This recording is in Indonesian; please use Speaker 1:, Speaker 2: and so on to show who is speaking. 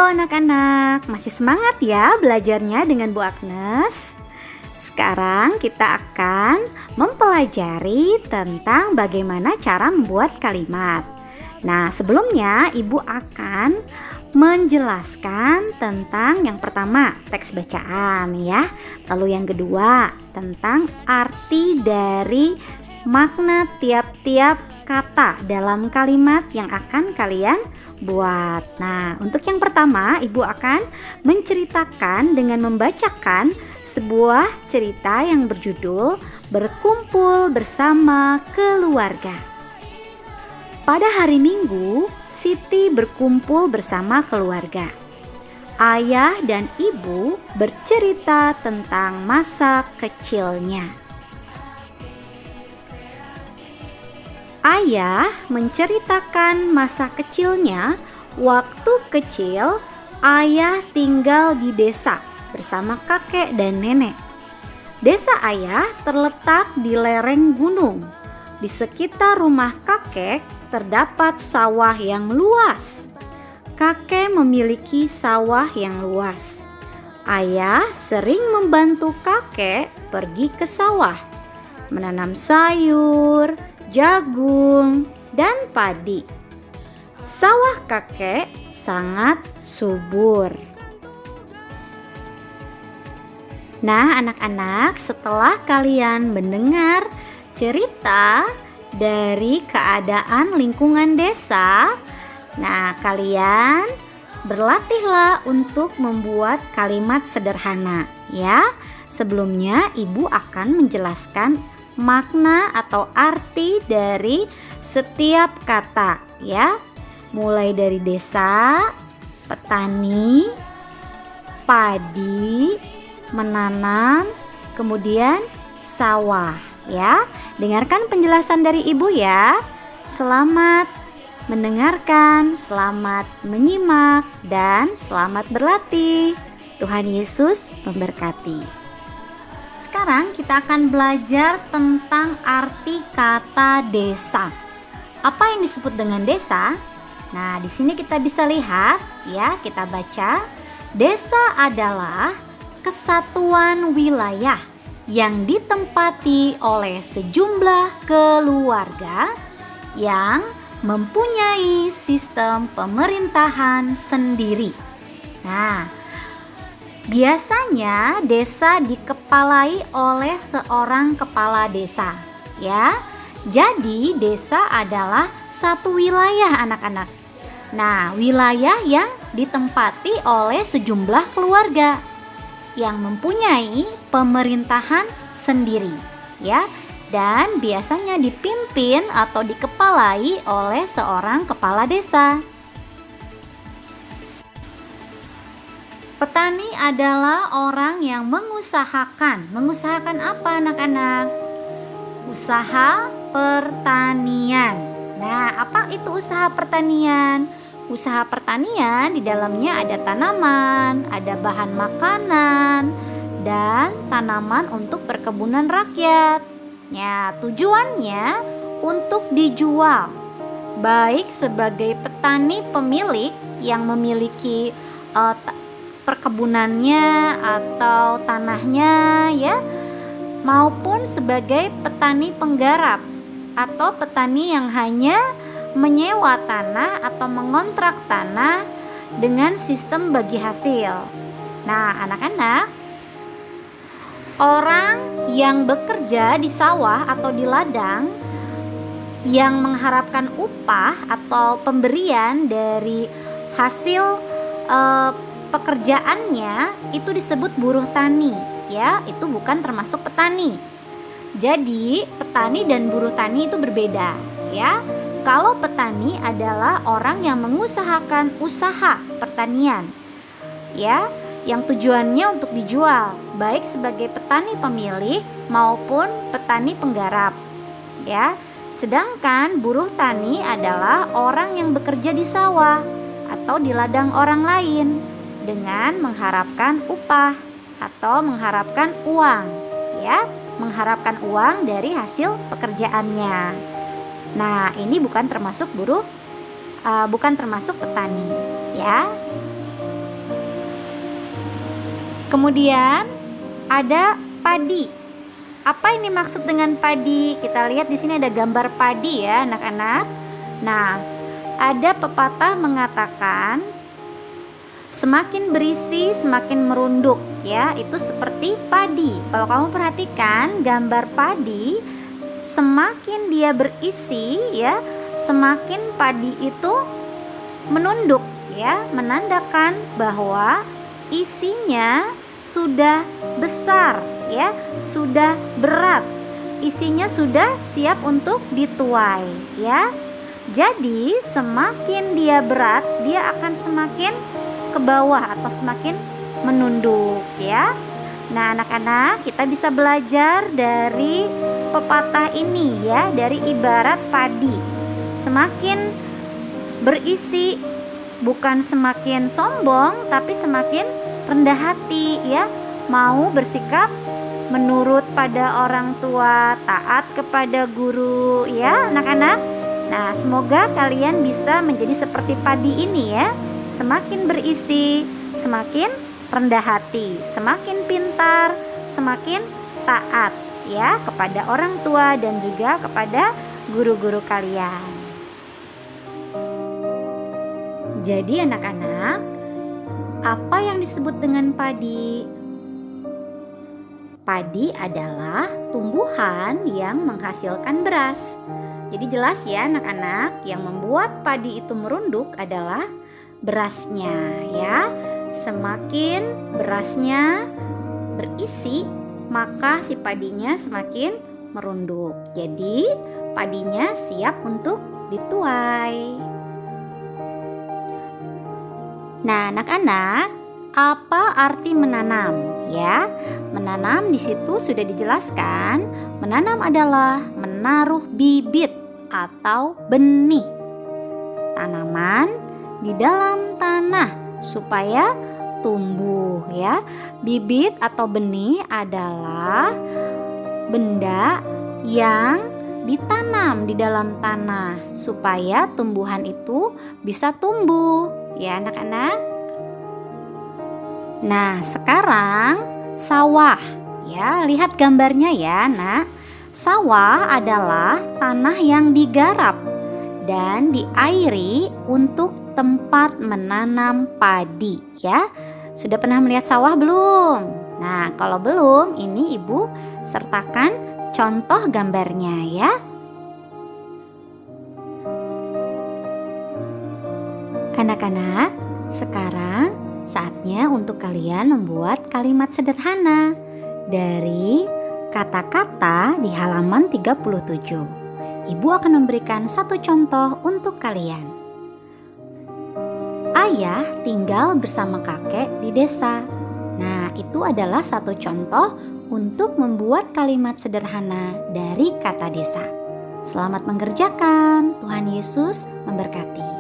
Speaker 1: anak-anak, masih semangat ya belajarnya dengan Bu Agnes? Sekarang kita akan mempelajari tentang bagaimana cara membuat kalimat. Nah, sebelumnya Ibu akan menjelaskan tentang yang pertama, teks bacaan ya. Lalu yang kedua, tentang arti dari makna tiap-tiap kata dalam kalimat yang akan kalian buat. Nah, untuk yang pertama, Ibu akan menceritakan dengan membacakan sebuah cerita yang berjudul Berkumpul Bersama Keluarga. Pada hari Minggu, Siti berkumpul bersama keluarga. Ayah dan ibu bercerita tentang masa kecilnya. Ayah menceritakan masa kecilnya. Waktu kecil, ayah tinggal di desa bersama kakek dan nenek. Desa ayah terletak di lereng gunung. Di sekitar rumah kakek terdapat sawah yang luas. Kakek memiliki sawah yang luas. Ayah sering membantu kakek pergi ke sawah, menanam sayur, jagung, dan padi. Sawah kakek sangat subur. Nah, anak-anak, setelah kalian mendengar cerita dari keadaan lingkungan desa, nah kalian berlatihlah untuk membuat kalimat sederhana ya. Sebelumnya Ibu akan menjelaskan makna atau arti dari setiap kata ya. Mulai dari desa, petani, padi, menanam, kemudian sawah ya. Dengarkan penjelasan dari Ibu ya. Selamat mendengarkan, selamat menyimak, dan selamat berlatih. Tuhan Yesus memberkati. Sekarang kita akan belajar tentang arti kata desa. Apa yang disebut dengan desa? Nah, di sini kita bisa lihat ya, kita baca. Desa adalah kesatuan wilayah yang ditempati oleh sejumlah keluarga yang mempunyai sistem pemerintahan sendiri. Nah, biasanya desa dikepalai oleh seorang kepala desa ya. Jadi desa adalah satu wilayah anak-anak. Nah, wilayah yang ditempati oleh sejumlah keluarga yang mempunyai pemerintahan sendiri ya. Dan biasanya dipimpin atau dikepalai oleh seorang kepala desa. Petani adalah orang yang mengusahakan. Mengusahakan apa anak-anak? Usaha pertanian. Nah, apa itu usaha pertanian? Usaha pertanian di dalamnya ada tanaman, ada bahan makanan, dan tanaman untuk perkebunan rakyat. Ya, tujuannya untuk dijual. Baik sebagai petani pemilik yang memiliki perkebunannya atau tanahnya ya, maupun sebagai petani penggarap atau petani yang hanya menyewa tanah atau mengontrak tanah dengan sistem bagi hasil. Nah, anak-anak, orang yang bekerja di sawah atau di ladang yang mengharapkan upah atau pemberian dari hasil pekerjaannya itu disebut buruh tani ya, itu bukan termasuk petani. Jadi petani dan buruh tani itu berbeda ya. Kalau petani adalah orang yang mengusahakan usaha pertanian ya, yang tujuannya untuk dijual, baik sebagai petani pemilik maupun petani penggarap ya. Sedangkan buruh tani adalah orang yang bekerja di sawah atau di ladang orang lain dengan mengharapkan upah atau mengharapkan uang ya, mengharapkan uang dari hasil pekerjaannya. Nah, ini bukan termasuk bukan termasuk petani ya. Kemudian ada padi. Apa ini maksud dengan padi? Kita lihat di sini ada gambar padi ya, anak-anak. Nah, ada pepatah mengatakan semakin berisi semakin merunduk ya, itu seperti padi. Kalau kamu perhatikan gambar padi, semakin dia berisi ya, semakin padi itu menunduk ya, menandakan bahwa isinya sudah besar ya, sudah berat. Isinya sudah siap untuk dituai ya. Jadi semakin dia berat, dia akan semakin ke bawah atau semakin menunduk ya. Nah, anak-anak, kita bisa belajar dari pepatah ini ya, dari ibarat padi. Semakin berisi bukan semakin sombong, tapi semakin rendah hati ya, mau bersikap menurut pada orang tua, taat kepada guru ya, anak-anak. Nah, semoga kalian bisa menjadi seperti padi ini ya. Semakin berisi, semakin rendah hati, semakin pintar, semakin taat ya kepada orang tua dan juga kepada guru-guru kalian. Jadi anak-anak, apa yang disebut dengan padi? Padi adalah tumbuhan yang menghasilkan beras. Jadi jelas ya anak-anak, yang membuat padi itu merunduk adalah berasnya ya. Semakin berasnya berisi, maka si padinya semakin merunduk. Jadi padinya siap untuk dituai. Nah, anak-anak, apa arti menanam ya? Menanam di situ sudah dijelaskan. Menanam adalah menaruh bibit atau benih tanaman di dalam tanah supaya tumbuh ya. Bibit atau benih adalah benda yang ditanam di dalam tanah supaya tumbuhan itu bisa tumbuh ya, anak-anak. Nah, sekarang sawah ya, lihat gambarnya ya, Nak. Sawah adalah tanah yang digarap dan diairi untuk tempat menanam padi ya. Sudah pernah melihat sawah belum? Nah, kalau belum, ini Ibu sertakan contoh gambarnya ya. Anak-anak, sekarang saatnya untuk kalian membuat kalimat sederhana dari kata-kata di halaman 37. Ibu akan memberikan satu contoh untuk kalian. Ayah tinggal bersama kakek di desa. Nah, itu adalah satu contoh untuk membuat kalimat sederhana dari kata desa. Selamat mengerjakan. Tuhan Yesus memberkati.